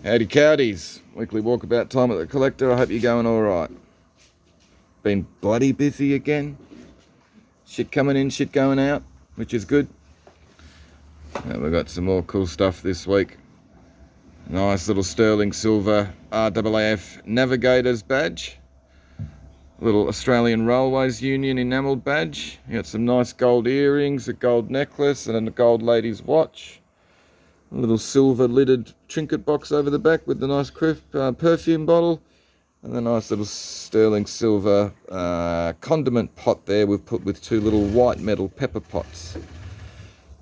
Howdy cowdies, weekly walkabout time at the collector. I hope you're going alright. Been bloody busy again. Shit coming in, shit going out, which is good. And we've got some more cool stuff this week. Nice little sterling silver RAAF Navigators badge. Little Australian Railways Union enamelled badge. You got some nice gold earrings, a gold necklace and a gold lady's watch. A little silver lidded trinket box over the back with the nice perfume bottle. And the nice little sterling silver condiment pot there we've put with two little white metal pepper pots.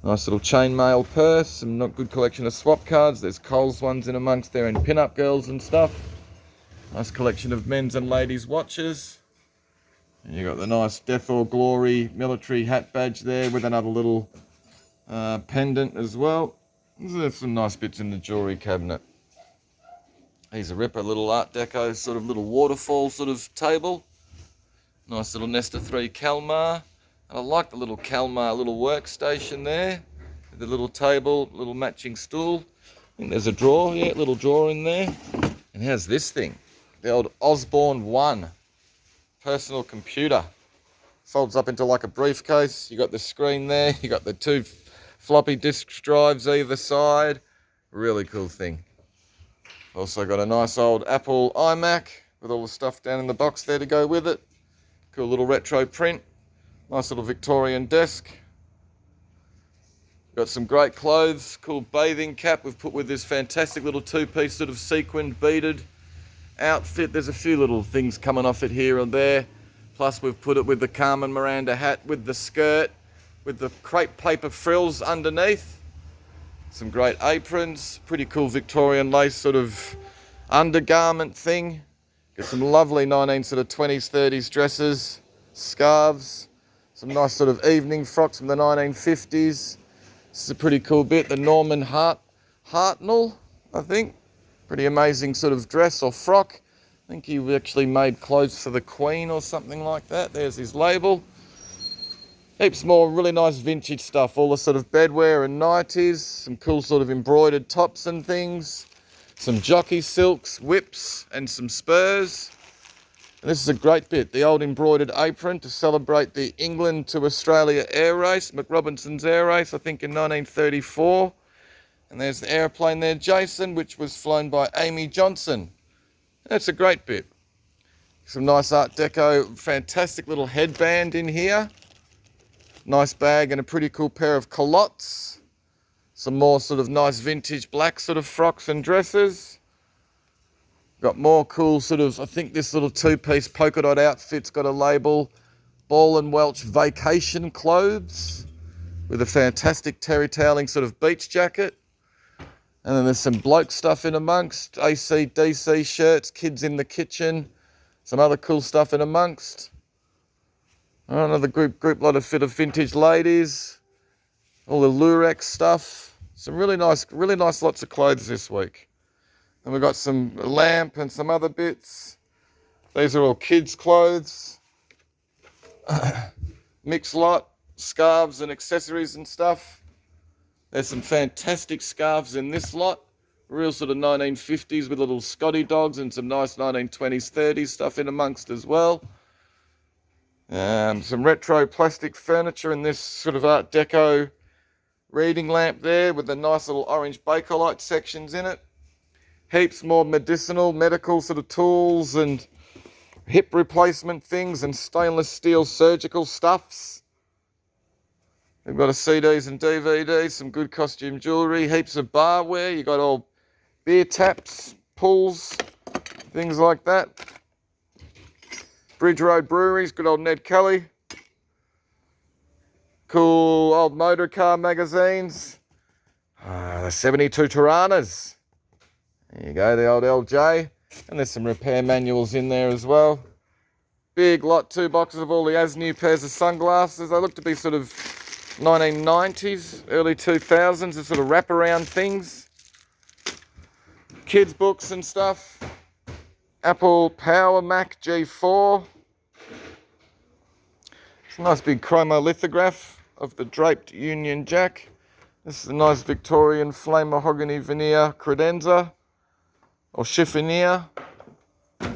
Nice little chainmail purse, some not good collection of swap cards. There's Coles ones in amongst there and pin-up girls and stuff. Nice collection of men's and ladies' watches. And you got the nice Death or Glory military hat badge there with another little pendant as well. There's some nice bits in the jewellery cabinet. Here's a ripper, little Art Deco sort of little waterfall sort of table. Nice little Nesta 3 Kalmar. And I like the little Kalmar little workstation there. With the little table, little matching stool. I think there's a drawer, yeah, little drawer in there. And how's this thing? The old Osborne 1 personal computer. Folds up into like a briefcase. You got the screen there. You got the two floppy disk drives either side. Really cool thing. Also got a nice old Apple iMac with all the stuff down in the box there to go with it. Cool little retro print. Nice little Victorian desk. Got some great clothes. Cool bathing cap we've put with this fantastic little two-piece sort of sequined beaded outfit. There's a few little things coming off it here and there. Plus we've put it with the Carmen Miranda hat with the skirt, with the crepe paper frills underneath. Some great aprons, pretty cool Victorian lace sort of undergarment thing. Got some lovely 1920s, 30s dresses, scarves, some nice sort of evening frocks from the 1950s. This is a pretty cool bit, the Norman Hartnell, I think. Pretty amazing sort of dress or frock. I think he actually made clothes for the Queen or something like that. There's his label. Heaps more really nice vintage stuff, all the sort of bedwear and nighties, some cool sort of embroidered tops and things, some jockey silks, whips and some spurs. And this is a great bit, the old embroidered apron to celebrate the England to Australia air race, McRobinson's air race, I think in 1934. And there's the airplane there, Jason, which was flown by Amy Johnson. That's a great bit. Some nice Art Deco, fantastic little headband in here. Nice bag and a pretty cool pair of culottes. Some more sort of nice vintage black sort of frocks and dresses. Got more cool sort of, I think this little two-piece polka dot outfit's got a label, Ball and Welch vacation clothes with a fantastic terry toweling sort of beach jacket. And then there's some bloke stuff in amongst, AC, DC shirts, kids in the kitchen, some other cool stuff in amongst. Another group lot of fit of vintage ladies, all the Lurex stuff. Some really nice lots of clothes this week. And we've got some lamp and some other bits. These are all kids' clothes. Mixed lot, scarves and accessories and stuff. There's some fantastic scarves in this lot. Real sort of 1950s with little Scotty dogs and some nice 1920s, 30s stuff in amongst as well. Some retro plastic furniture in this sort of Art Deco reading lamp there with the nice little orange Bakelite sections in it. Heaps more medical sort of tools and hip replacement things and stainless steel surgical stuffs. We've got a CDs and DVDs, some good costume jewellery, heaps of barware. You got all beer taps, pulls, things like that. Bridge Road Breweries, good old Ned Kelly. Cool old motor car magazines. The 72 Tiranas. There you go, the old LJ. And there's some repair manuals in there as well. Big lot, 2 boxes of all the as new pairs of sunglasses. They look to be sort of 1990s, early 2000s, the sort of wraparound things. Kids books and stuff. Apple Power Mac G4. It's a nice big chromolithograph of the draped Union Jack. This is a nice Victorian flame mahogany veneer credenza. or chiffonier.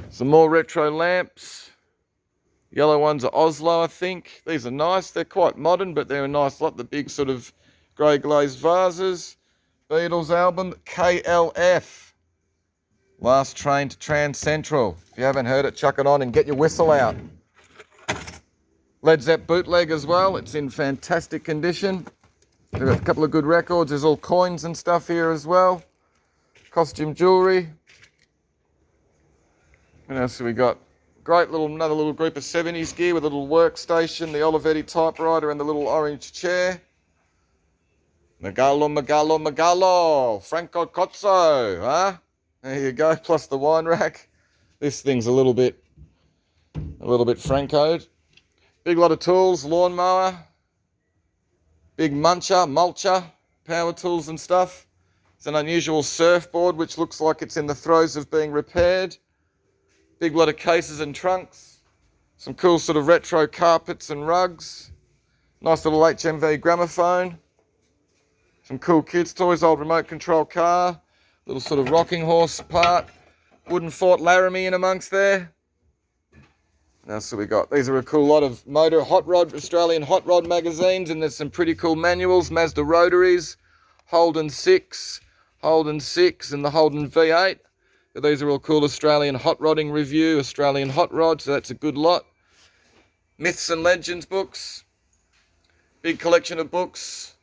Some more retro lamps. Yellow ones are Oslo, I think. These are nice. They're quite modern, but they're a nice lot. The big sort of grey glazed vases. Beatles album, KLF. Last Train to Trans Central. If you haven't heard it, chuck it on and get your whistle out. Led Zepp bootleg as well. It's in fantastic condition. They've got a couple of good records. There's all coins and stuff here as well. Costume jewellery. What else have we got? Great another little group of 70s gear with a little workstation, the Olivetti typewriter and the little orange chair. Megalo, Franco Cozzo, huh? There you go, plus the wine rack. This thing's a little bit Francoed. Big lot of tools, lawnmower, big mulcher, power tools and stuff. It's an unusual surfboard which looks like it's in the throes of being repaired. Big lot of cases and trunks. Some cool sort of retro carpets and rugs. Nice little HMV gramophone. Some cool kids' toys, old remote control car. Little sort of rocking horse part. Wooden Fort Laramie in amongst there. What else have we got? These are a cool lot of Australian hot rod magazines, and there's some pretty cool manuals. Mazda rotaries, Holden 6, and the Holden V8. But these are all cool. Australian hot rodding review, Australian hot rod, so that's a good lot. Myths and legends books. Big collection of books,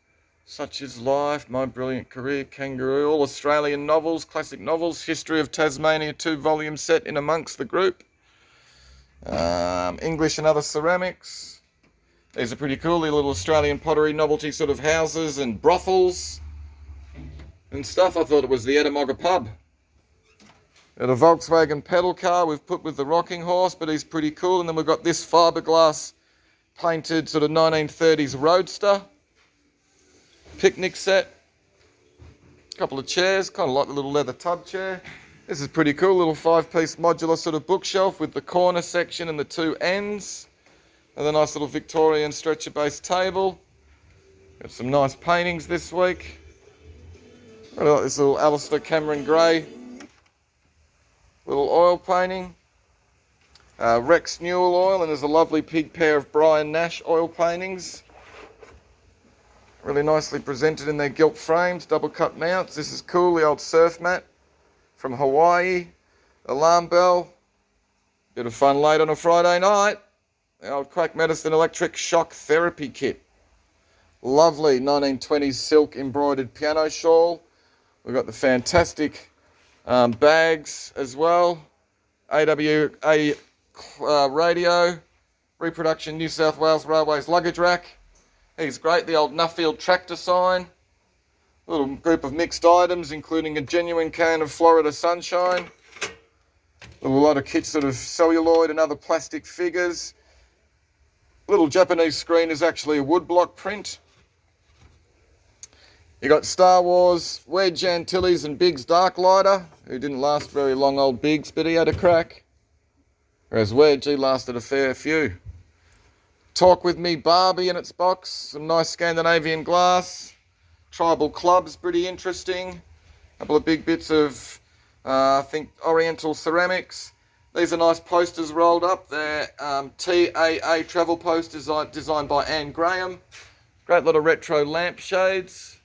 such as Life, My Brilliant Career, Kangaroo, all Australian novels, classic novels, History of Tasmania, 2-volume set in amongst the group. English and other ceramics. These are pretty cool, the little Australian pottery novelty sort of houses and brothels and stuff. I thought it was the Edamogga pub. Got a Volkswagen pedal car we've put with the rocking horse, but he's pretty cool. And then we've got this fiberglass painted sort of 1930s roadster. Picnic set. A couple of chairs, kind of like the little leather tub chair. This is pretty cool, little 5-piece modular sort of bookshelf with the corner section and the two ends. And a nice little Victorian stretcher-based table. Got some nice paintings this week. I like this little Alistair Cameron Gray little oil painting. Rex Newell oil, and there's a lovely pig pair of Brian Nash oil paintings. Really nicely presented in their gilt frames, double cut mounts. This is cool, the old surf mat from Hawaii. Alarm bell. Bit of fun late on a Friday night. The old Quack Medicine electric shock therapy kit. Lovely 1920s silk embroidered piano shawl. We've got the fantastic bags as well. AWA radio. Reproduction New South Wales Railways luggage rack. He's great, the old Nuffield tractor sign. A little group of mixed items, including a genuine can of Florida Sunshine. A lot of kits, sort of celluloid and other plastic figures. Little Japanese screen is actually a woodblock print. You got Star Wars, Wedge Antilles and Biggs Darklighter, who didn't last very long, old Biggs, but he had a crack. Whereas Wedge, he lasted a fair few. Talk With Me Barbie in its box, some nice Scandinavian glass. Tribal clubs, pretty interesting. A couple of big bits of, I think, Oriental ceramics. These are nice posters rolled up. They're TAA travel posters designed by Anne Graham. Great lot of retro lampshades.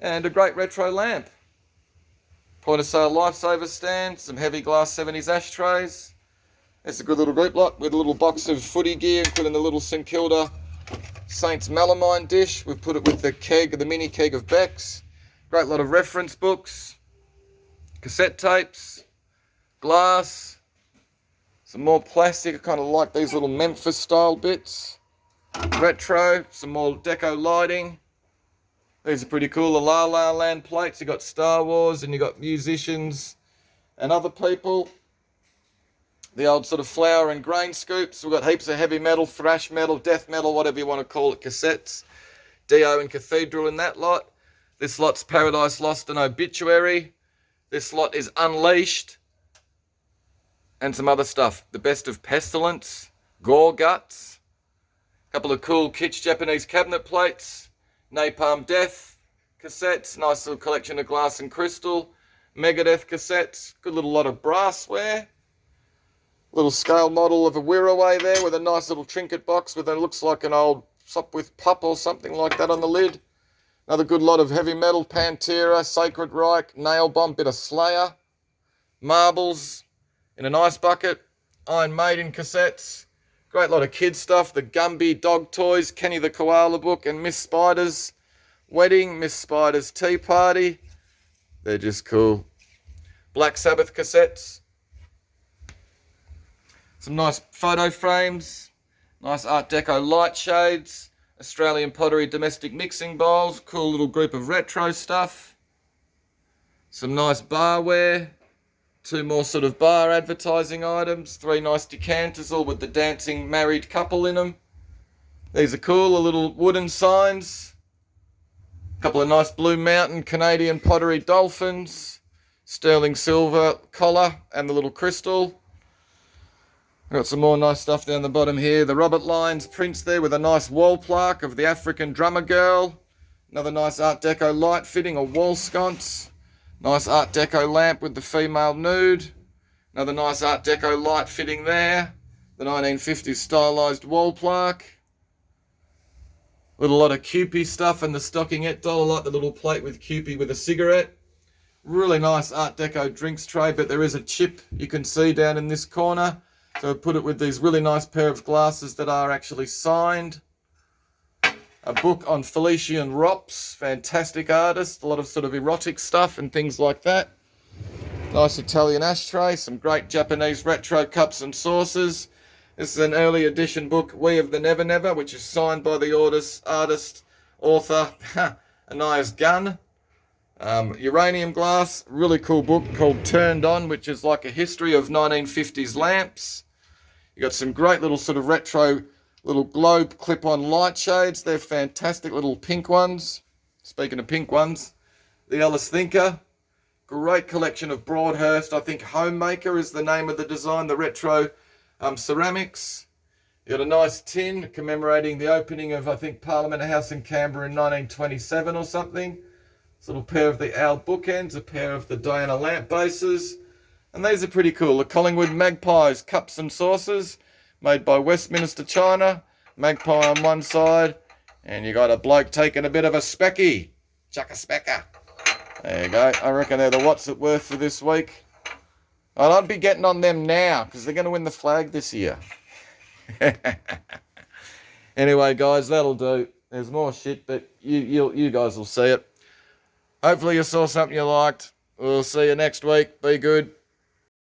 And a great retro lamp. Point of sale lifesaver stand, some heavy glass 70s ashtrays. It's a good little group lot with a little box of footy gear, including the little St Kilda Saints melamine dish. We've put it with the keg, the mini keg of Beck's. Great lot of reference books, cassette tapes, glass, some more plastic. I kind of like these little Memphis style bits. Retro, some more deco lighting. These are pretty cool. The La La Land plates. You got Star Wars and you got musicians and other people. The old sort of flour and grain scoops. We've got heaps of heavy metal, thrash metal, death metal, whatever you want to call it, cassettes. Dio and Cathedral in that lot. This lot's Paradise Lost and Obituary. This lot is Unleashed. And some other stuff. The Best of Pestilence. Gore Guts. A couple of cool kitsch Japanese cabinet plates. Napalm Death cassettes. Nice little collection of glass and crystal. Megadeth cassettes. Good little lot of brassware. Little scale model of a Wirraway there with a nice little trinket box with it looks like an old Sopwith pup or something like that on the lid. Another good lot of heavy metal, Pantera, Sacred Reich, Nail Bomb, bit of Slayer. Marbles in an ice bucket. Iron Maiden cassettes. Great lot of kid stuff. The Gumby dog toys, Kenny the Koala book, and Miss Spider's wedding, Miss Spider's tea party. They're just cool. Black Sabbath cassettes. Some nice photo frames. Nice Art Deco light shades. Australian pottery domestic mixing bowls. Cool little group of retro stuff. Some nice barware. 2 more sort of bar advertising items. 3 nice decanters, all with the dancing married couple in them. These are cool, a little wooden signs. A couple of nice Blue Mountain Canadian pottery dolphins. Sterling silver collar and the little crystal. Got some more nice stuff down the bottom here. The Robert Lyons prints there with a nice wall plaque of the African drummer girl. Another nice Art Deco light fitting, a wall sconce. Nice Art Deco lamp with the female nude. Another nice Art Deco light fitting there. The 1950s stylised wall plaque. Little lot of Cupid stuff and the stockingette doll. I like the little plate with Cupid with a cigarette. Really nice Art Deco drinks tray, but there is a chip you can see down in this corner. So I put it with these really nice pair of glasses that are actually signed. A book on Felician Rops, fantastic artist. A lot of sort of erotic stuff and things like that. Nice Italian ashtray, some great Japanese retro cups and saucers. This is an early edition book, We of the Never Never, which is signed by the author, Anais Gunn. Uranium glass, really cool book called Turned On, which is like a history of 1950s lamps. You got some great little sort of retro little globe clip-on light shades. They're fantastic little pink ones. Speaking of pink ones, the Ellis Thinker. Great collection of Broadhurst. I think Homemaker is the name of the design, the retro ceramics. You got a nice tin commemorating the opening of, I think, Parliament House in Canberra in 1927 or something. This little pair of the owl bookends, a pair of the Diana lamp bases. And these are pretty cool. The Collingwood Magpies cups and saucers, made by Westminster China. Magpie on one side, and you got a bloke taking a bit of a specky. Chuck a specker. There you go. I reckon they're the what's it worth for this week. And I'd be getting on them now, because they're going to win the flag this year. Anyway, guys, that'll do. There's more shit, but you guys will see it. Hopefully you saw something you liked. We'll see you next week. Be good.